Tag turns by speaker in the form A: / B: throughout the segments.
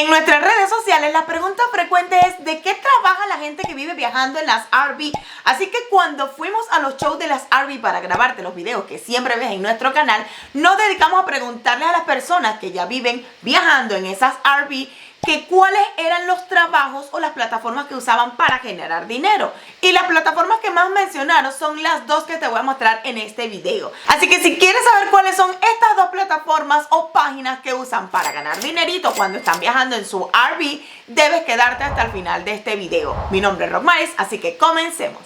A: En nuestras redes sociales la pregunta frecuente es ¿de qué trabaja la gente que vive viajando en las RV? Así que cuando fuimos a los shows de las RV para grabarte los videos que siempre ves en nuestro canal, nos dedicamos a preguntarle a las personas que ya viven viajando en esas RV que cuáles eran los trabajos o las plataformas que usaban para generar dinero. Y las plataformas que más mencionaron son las dos que te voy a mostrar en este video. Así que si quieres saber cuáles son estas dos plataformas o páginas que usan para ganar dinerito cuando están viajando en su RV, debes quedarte hasta el final de este video. Mi nombre es Rockmaris, así que comencemos.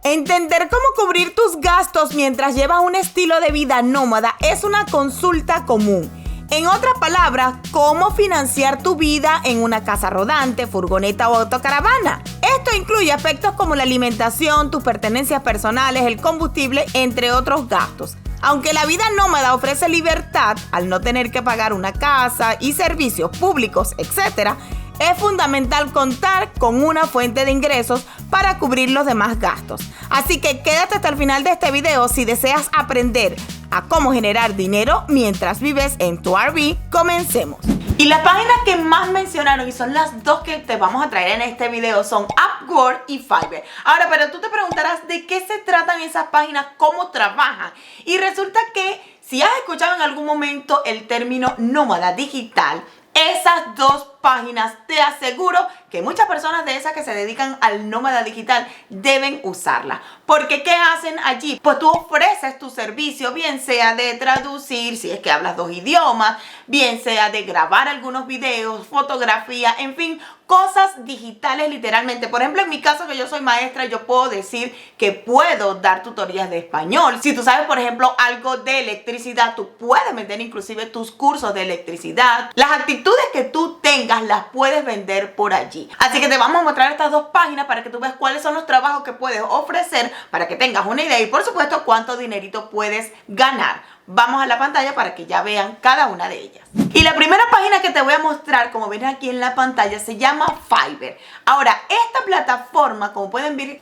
A: Entender cómo cubrir tus gastos mientras llevas un estilo de vida nómada es una consulta común. En otras palabras, cómo financiar tu vida en una casa rodante, furgoneta o autocaravana. Esto incluye aspectos como la alimentación, tus pertenencias personales, el combustible, entre otros gastos. Aunque la vida nómada ofrece libertad al no tener que pagar una casa y servicios públicos, etc., es fundamental contar con una fuente de ingresos para cubrir los demás gastos. Así que quédate hasta el final de este video si deseas aprender a cómo generar dinero mientras vives en tu RV. Comencemos. Y las páginas que más mencionaron y son las dos que te vamos a traer en este video son Upwork y Fiverr. Ahora, pero tú te preguntarás de qué se tratan esas páginas, cómo trabajan. Y resulta que si has escuchado en algún momento el término nómada digital, esas dos páginas te aseguro que muchas personas de esas que se dedican al nómada digital deben usarla. Porque ¿qué hacen allí? Pues tú ofreces tu servicio, bien sea de traducir, si es que hablas dos idiomas, bien sea de grabar algunos videos, fotografía, en fin, cosas digitales literalmente. Por ejemplo, en mi caso, que yo soy maestra, yo puedo decir que puedo dar tutorías de español. Si tú sabes, por ejemplo, algo de electricidad, tú puedes vender inclusive tus cursos de electricidad. Las actitudes que tú tengas las puedes vender por allí. Así que te vamos a mostrar estas dos páginas para que tú veas cuáles son los trabajos que puedes ofrecer, para que tengas una idea y por supuesto cuánto dinerito puedes ganar. Vamos a la pantalla para que ya vean cada una de ellas. Y la primera página que te voy a mostrar, como ven aquí en la pantalla, se llama Fiverr. Ahora, esta plataforma, como pueden ver,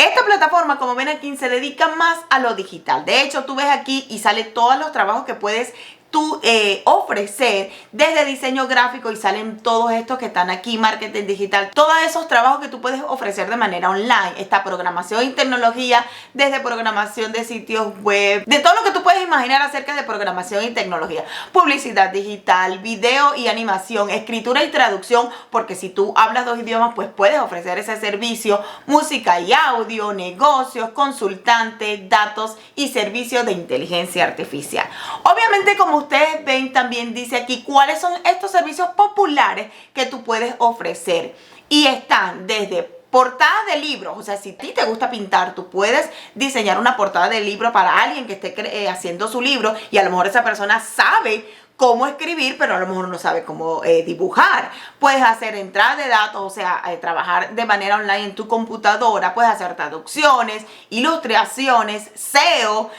A: como ven aquí, se dedica más a lo digital. De hecho, tú ves aquí y sale todos los trabajos que puedes tú ofrecer desde diseño gráfico y salen todos estos que están aquí, marketing digital, todos esos trabajos que tú puedes ofrecer de manera online. Está programación y tecnología, desde programación de sitios web, de todo lo que tú puedes imaginar acerca de programación y tecnología, publicidad digital, video y animación, escritura y traducción, porque si tú hablas dos idiomas pues puedes ofrecer ese servicio, música y audio, negocios, consultante, datos y servicios de inteligencia artificial. Obviamente, como ustedes ven, también dice aquí cuáles son estos servicios populares que tú puedes ofrecer. Y están desde portadas de libros, o sea, si a ti te gusta pintar, tú puedes diseñar una portada de libro para alguien que esté haciendo su libro y a lo mejor esa persona sabe cómo escribir, pero a lo mejor no sabe cómo dibujar. Puedes hacer entrada de datos, o sea, trabajar de manera online en tu computadora. Puedes hacer traducciones, ilustraciones, SEO,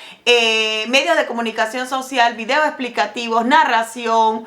A: medios de comunicación social, videos explicativos, narración,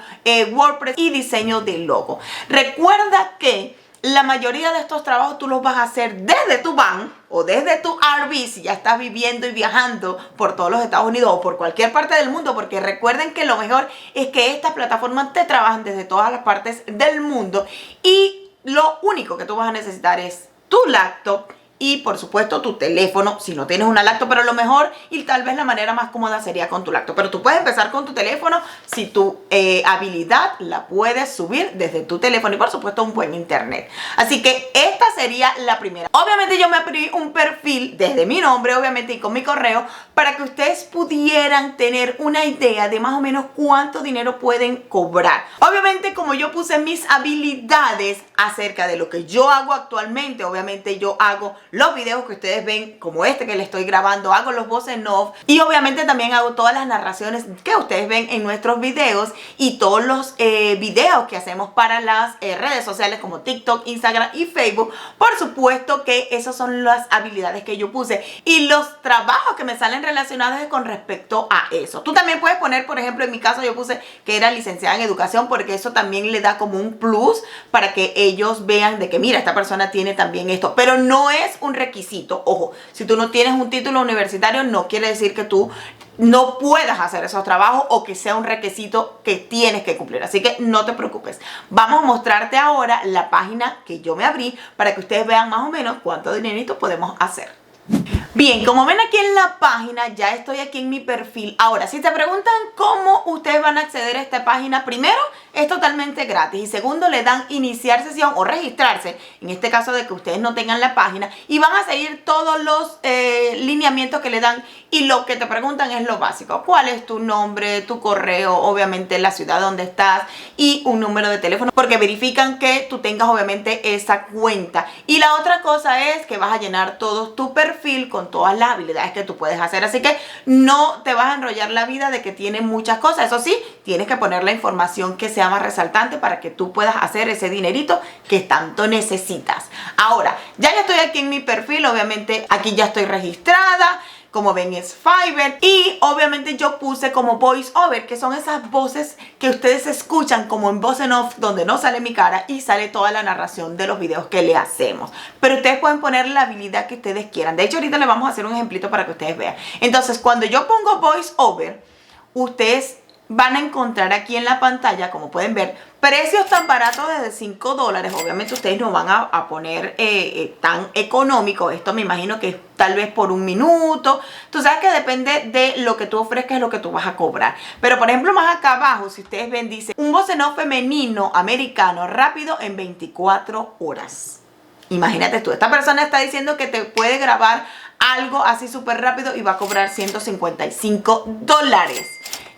A: WordPress y diseño de logo. Recuerda que la mayoría de estos trabajos tú los vas a hacer desde tu van o desde tu RV si ya estás viviendo y viajando por todos los Estados Unidos o por cualquier parte del mundo, porque recuerden que lo mejor es que estas plataformas te trabajan desde todas las partes del mundo y lo único que tú vas a necesitar es tu laptop y por supuesto tu teléfono si no tienes una laptop, pero lo mejor y tal vez la manera más cómoda sería con tu laptop, pero tú puedes empezar con tu teléfono si tu habilidad la puedes subir desde tu teléfono y por supuesto un buen internet. Así que esta sería la primera. Obviamente yo me abrí un perfil desde mi nombre, obviamente, y con mi correo para que ustedes pudieran tener una idea de más o menos cuánto dinero pueden cobrar. Obviamente, como yo puse mis habilidades acerca de lo que yo hago actualmente, obviamente yo hago los videos que ustedes ven como este que les estoy grabando, hago los voz en off y obviamente también hago todas las narraciones que ustedes ven en nuestros videos y todos los videos que hacemos para las redes sociales como TikTok, Instagram y Facebook. Por supuesto que esas son las habilidades que yo puse y los trabajos que me salen relacionados con respecto a eso. Tú también puedes poner, por ejemplo, en mi caso yo puse que era licenciada en educación porque eso también le da como un plus para que ellos vean de que mira, esta persona tiene también esto, pero no es un requisito. Ojo, si tú no tienes un título universitario, no quiere decir que tú no puedas hacer esos trabajos o que sea un requisito que tienes que cumplir. Así que no te preocupes. Vamos a mostrarte ahora la página que yo me abrí para que ustedes vean más o menos cuánto dinerito podemos hacer. Bien, como ven aquí en la página, ya estoy aquí en mi perfil. Ahora, si te preguntan cómo ustedes van a acceder a esta página, primero, es totalmente gratis. Y segundo, le dan iniciar sesión o registrarse, en este caso de que ustedes no tengan la página, y van a seguir todos los lineamientos que le dan. Y lo que te preguntan es lo básico. ¿Cuál es tu nombre, tu correo, obviamente la ciudad donde estás y un número de teléfono? Porque verifican que tú tengas obviamente esa cuenta. Y la otra cosa es que vas a llenar todo tu perfil con todas las habilidades que tú puedes hacer. Así que no te vas a enrollar la vida de que tiene muchas cosas. Eso sí, tienes que poner la información que sea más resaltante para que tú puedas hacer ese dinerito que tanto necesitas. Ahora, ya estoy aquí en mi perfil. Obviamente aquí ya estoy registrada. Como ven, es Fiverr, y obviamente yo puse como voice over, que son esas voces que ustedes escuchan como en voz en off, donde no sale mi cara y sale toda la narración de los videos que le hacemos. Pero ustedes pueden poner la habilidad que ustedes quieran. De hecho, ahorita les vamos a hacer un ejemplito para que ustedes vean. Entonces, cuando yo pongo voice over, ustedes van a encontrar aquí en la pantalla, como pueden ver, precios tan baratos desde $5. Obviamente ustedes no van a poner tan económico. Esto me imagino que es tal vez por un minuto. Tú sabes que depende de lo que tú ofrezcas, es lo que tú vas a cobrar. Pero por ejemplo, más acá abajo, si ustedes ven, dice un voz en off femenino americano rápido en 24 horas. Imagínate tú, esta persona está diciendo que te puede grabar algo así súper rápido y va a cobrar $155.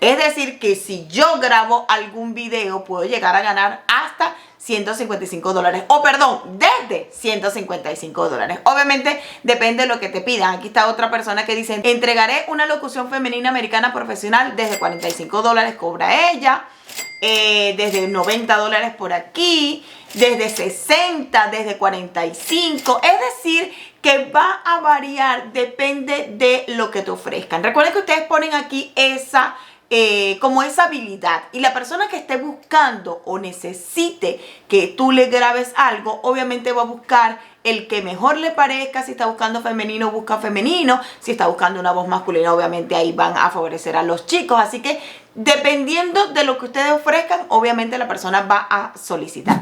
A: Es decir, que si yo grabo algún video, puedo llegar a ganar hasta $155. O perdón, desde $155. Obviamente depende de lo que te pidan. Aquí está otra persona que dice, entregaré una locución femenina americana profesional desde $45, cobra ella. Desde $90 por aquí, desde 60, desde 45. Es decir, que va a variar, depende de lo que te ofrezcan. Recuerden que ustedes ponen aquí esa como esa habilidad, y la persona que esté buscando o necesite que tú le grabes algo, obviamente va a buscar el que mejor le parezca. Si está buscando femenino, busca femenino. Si está buscando una voz masculina, obviamente ahí van a favorecer a los chicos. Así que dependiendo de lo que ustedes ofrezcan, obviamente la persona va a solicitar.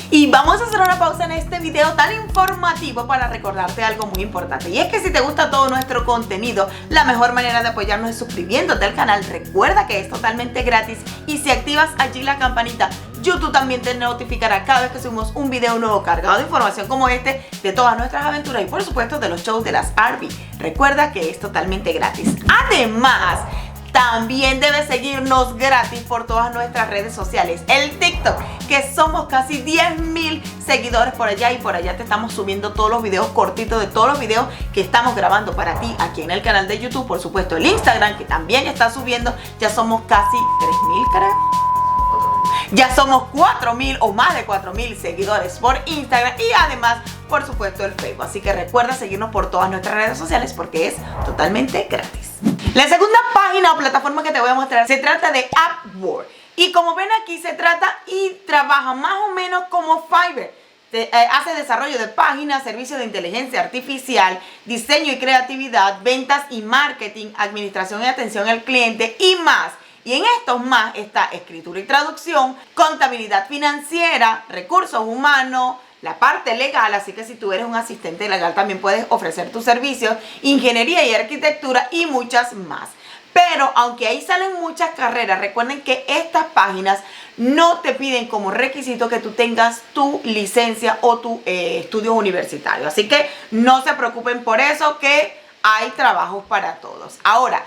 A: Y vamos a hacer una pausa en este video tan informativo para recordarte algo muy importante. Y es que si te gusta todo nuestro contenido, la mejor manera de apoyarnos es suscribiéndote al canal. Recuerda que es totalmente gratis, y si activas allí la campanita, YouTube también te notificará cada vez que subimos un video nuevo cargado de información como este, de todas nuestras aventuras y por supuesto de los shows de las Arby. Recuerda que es totalmente gratis. Además, también debes seguirnos gratis por todas nuestras redes sociales. El TikTok, que somos casi 10,000 seguidores por allá, y por allá te estamos subiendo todos los videos cortitos de todos los videos que estamos grabando para ti aquí en el canal de YouTube. Por supuesto el Instagram, que también está subiendo. Ya somos casi 3,000, creo. Ya somos 4,000 o más de 4,000 seguidores por Instagram, y además, por supuesto, el Facebook. Así que recuerda seguirnos por todas nuestras redes sociales porque es totalmente gratis. La segunda página o plataforma que te voy a mostrar se trata de Upwork. Y como ven aquí, se trata y trabaja más o menos como Fiverr. Hace desarrollo de páginas, servicios de inteligencia artificial, diseño y creatividad, ventas y marketing, administración y atención al cliente y más. Y en estos más está escritura y traducción, contabilidad financiera, recursos humanos, la parte legal, así que si tú eres un asistente legal también puedes ofrecer tus servicios, ingeniería y arquitectura y muchas más. Pero aunque ahí salen muchas carreras, recuerden que estas páginas no te piden como requisito que tú tengas tu licencia o tu estudios universitarios. Así que no se preocupen por eso, que hay trabajos para todos. Ahora,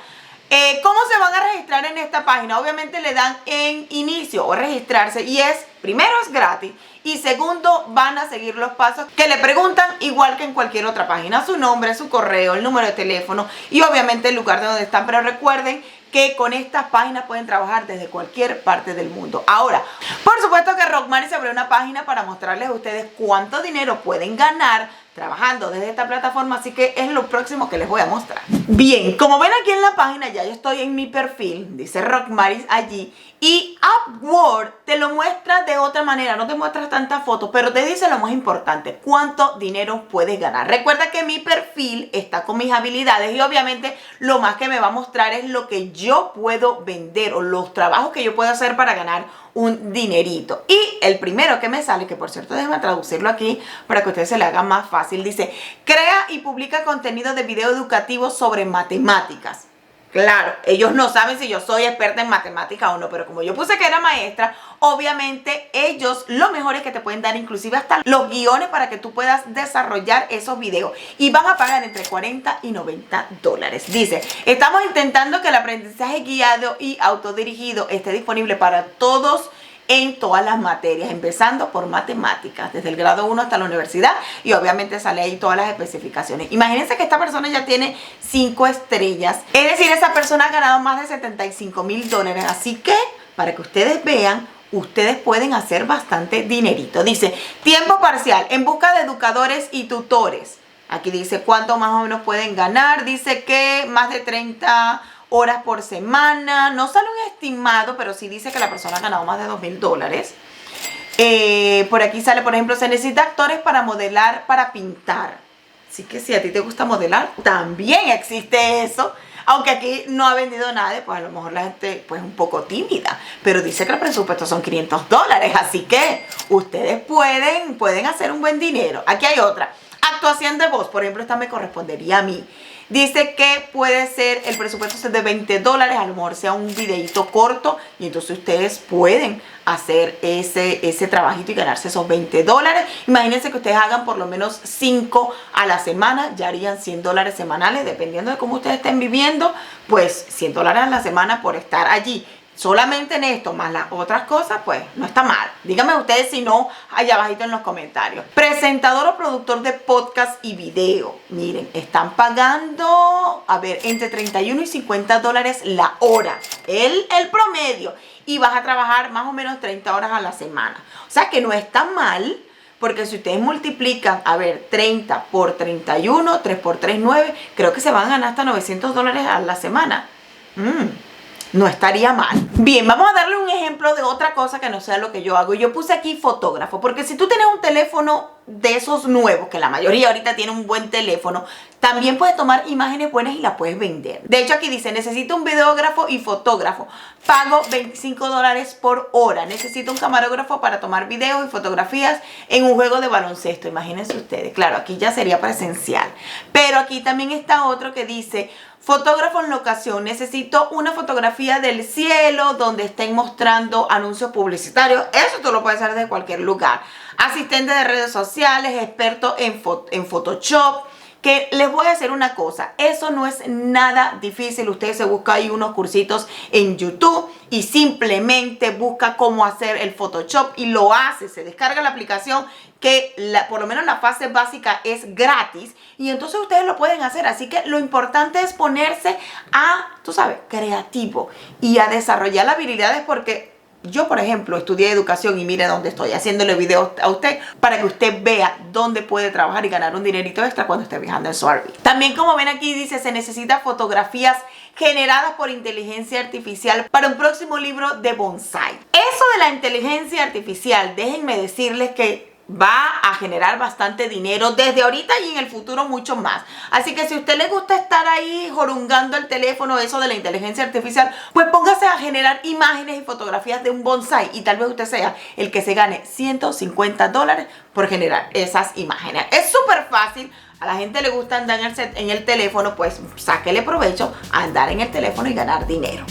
A: ¿cómo se van a registrar en esta página? Obviamente le dan en inicio o registrarse, y primero es gratis, y segundo van a seguir los pasos que le preguntan, igual que en cualquier otra página: su nombre, su correo, el número de teléfono y obviamente el lugar de donde están. Pero recuerden que con estas páginas pueden trabajar desde cualquier parte del mundo. Ahora, por supuesto que Rockmari se abrió una página para mostrarles a ustedes cuánto dinero pueden ganar trabajando desde esta plataforma, así que es lo próximo que les voy a mostrar. Bien, como ven aquí en la página, ya yo estoy en mi perfil, dice Rockmari allí, y Upwork mejor te lo muestra de otra manera, no te muestras tantas fotos, pero te dice lo más importante, cuánto dinero puedes ganar. Recuerda que mi perfil está con mis habilidades y obviamente lo más que me va a mostrar es lo que yo puedo vender o los trabajos que yo puedo hacer para ganar un dinerito. Y el primero que me sale, que por cierto déjame traducirlo aquí para que a ustedes se le haga más fácil, dice: crea y publica contenido de video educativo sobre matemáticas. Claro, ellos no saben si yo soy experta en matemáticas o no, pero como yo puse que era maestra, obviamente ellos lo mejor es que te pueden dar inclusive hasta los guiones para que tú puedas desarrollar esos videos. Y van a pagar entre 40 y 90 dólares. Dice: estamos intentando que el aprendizaje guiado y autodirigido esté disponible para todos en todas las materias, empezando por matemáticas, desde el grado 1 hasta la universidad, y obviamente sale ahí todas las especificaciones. Imagínense que esta persona ya tiene 5 estrellas, es decir, esa persona ha ganado más de 75,000 dólares, así que para que ustedes vean, ustedes pueden hacer bastante dinerito. Dice: tiempo parcial, en busca de educadores y tutores. Aquí dice cuánto más o menos pueden ganar, dice que más de 30 horas por semana, no sale un estimado, pero sí dice que la persona ha ganado más de 2,000 dólares. Por aquí sale, por ejemplo, se necesita actores para modelar, para pintar. Así que si a ti te gusta modelar, también existe eso. Aunque aquí no ha vendido nadie, pues a lo mejor la gente pues un poco tímida. Pero dice que el presupuesto son 500 dólares, así que ustedes pueden hacer un buen dinero. Aquí hay otra. Actuación de voz, por ejemplo, esta me correspondería a mí. Dice que puede ser, el presupuesto es de 20 dólares, a lo mejor sea un videito corto y entonces ustedes pueden hacer ese trabajito y ganarse esos 20 dólares. Imagínense que ustedes hagan por lo menos 5 a la semana, ya harían 100 dólares semanales, dependiendo de cómo ustedes estén viviendo, pues 100 dólares a la semana por estar allí. Solamente en esto, más las otras cosas, pues no está mal. Díganme ustedes si no, allá abajito en los comentarios. Presentador o productor de podcast y video. Miren, están pagando, a ver, entre 31 y 50 dólares la hora. El promedio. Y vas a trabajar más o menos 30 horas a la semana. O sea que no está mal. Porque si ustedes multiplican, a ver, 30 por 31, 3 por 3, 9, creo que se van a ganar hasta 900 dólares a la semana. No estaría mal. Bien, vamos a darle un ejemplo de otra cosa que no sea lo que yo hago. Yo puse aquí fotógrafo, porque si tú tienes un teléfono de esos nuevos, que la mayoría ahorita tiene un buen teléfono, también puedes tomar imágenes buenas y las puedes vender. De hecho, aquí dice: necesito un videógrafo y fotógrafo. Pago 25 dólares por hora. Necesito un camarógrafo para tomar videos y fotografías en un juego de baloncesto. Imagínense ustedes. Claro, aquí ya sería presencial. Pero aquí también está otro que dice: fotógrafo en locación, necesito una fotografía del cielo donde estén mostrando anuncios publicitarios. Eso tú lo puedes hacer desde cualquier lugar. Asistente de redes sociales, experto en Photoshop. Que les voy a hacer una cosa, eso no es nada difícil. Usted se busca ahí unos cursitos en YouTube y simplemente busca cómo hacer el Photoshop y lo hace. Se descarga la aplicación que por lo menos la fase básica es gratis y entonces ustedes lo pueden hacer. Así que lo importante es ponerse a, tú sabes, creativo y a desarrollar habilidades, porque yo, por ejemplo, estudié educación y mire dónde estoy haciéndole videos a usted para que usted vea dónde puede trabajar y ganar un dinerito extra cuando esté viajando en su RV. También, como ven aquí, dice: se necesita fotografías generadas por inteligencia artificial para un próximo libro de bonsai. Eso de la inteligencia artificial, déjenme decirles que va a generar bastante dinero desde ahorita y en el futuro mucho más. Así que si a usted le gusta estar ahí jorungando el teléfono, eso de la inteligencia artificial, pues póngase a generar imágenes y fotografías de un bonsai y tal vez usted sea el que se gane 150 dólares por generar esas imágenes. Es súper fácil. A la gente le gusta andar en el teléfono, pues sáquele provecho a andar en el teléfono y ganar dinero.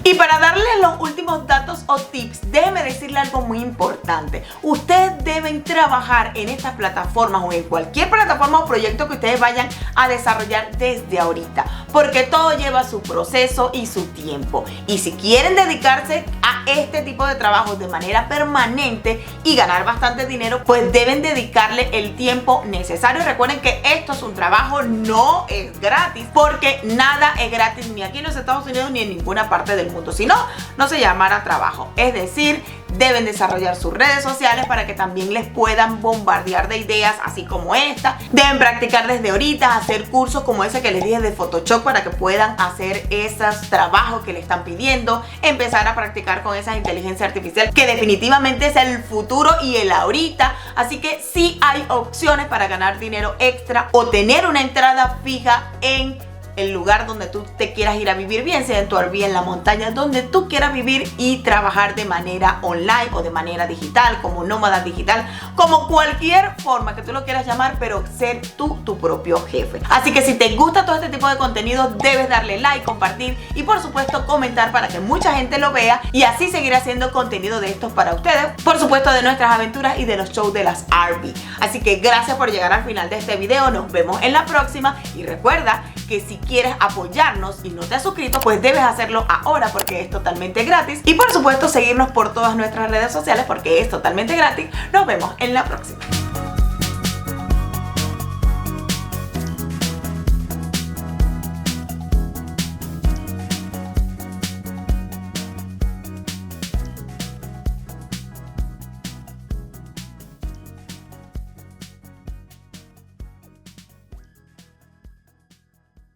A: Y para darle los últimos datos o tips, déjeme decirle algo muy importante. Ustedes deben trabajar en estas plataformas o en cualquier plataforma o proyecto que ustedes vayan a desarrollar desde ahorita, porque todo lleva su proceso y su tiempo. Y si quieren dedicarse a este tipo de trabajo de manera permanente y ganar bastante dinero, pues deben dedicarle el tiempo necesario. Recuerden que esto es un trabajo, no es gratis, porque nada es gratis ni aquí en los Estados Unidos ni en ninguna parte del mundo. Si no, no se llamara trabajo. Es decir, deben desarrollar sus redes sociales para que también les puedan bombardear de ideas así como esta. Deben practicar desde ahorita, hacer cursos como ese que les dije de Photoshop para que puedan hacer esos trabajos que le están pidiendo, empezar a practicar con esa inteligencia artificial que definitivamente es el futuro y el ahorita. Así que sí hay opciones para ganar dinero extra o tener una entrada fija en el lugar donde tú te quieras ir a vivir, bien sea en tu Airbnb, en la montaña, donde tú quieras vivir y trabajar de manera online o de manera digital, como nómada digital, como cualquier forma que tú lo quieras llamar, pero ser tú tu propio jefe. Así que si te gusta todo este tipo de contenido, debes darle like, compartir y por supuesto comentar para que mucha gente lo vea y así seguir haciendo contenido de estos para ustedes, por supuesto de nuestras aventuras y de los shows de las RV. Así que gracias por llegar al final de este video, nos vemos en la próxima y recuerda que si quieres apoyarnos y no te has suscrito, pues debes hacerlo ahora porque es totalmente gratis. Y por supuesto seguirnos por todas nuestras redes sociales porque es totalmente gratis. Nos vemos en la próxima.